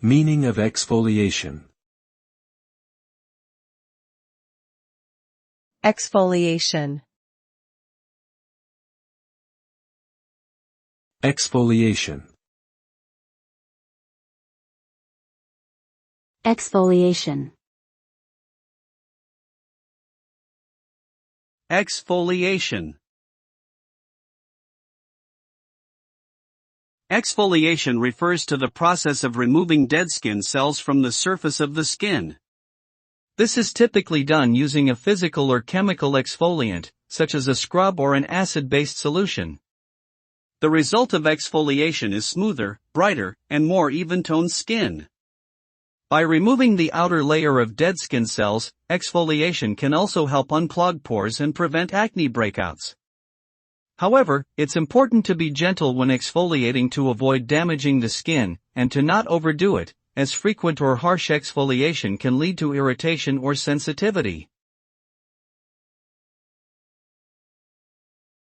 Meaning of exfoliation. Exfoliation. Exfoliation. Exfoliation. Exfoliation. Exfoliation refers to the process of removing dead skin cells from the surface of the skin. This is typically done using a physical or chemical exfoliant, such as a scrub or an acid-based solution. The result of exfoliation is smoother, brighter, and more even-toned skin. By removing the outer layer of dead skin cells, exfoliation can also help unclog pores and prevent acne breakouts. However, it's important to be gentle when exfoliating to avoid damaging the skin, and to not overdo it, as frequent or harsh exfoliation can lead to irritation or sensitivity.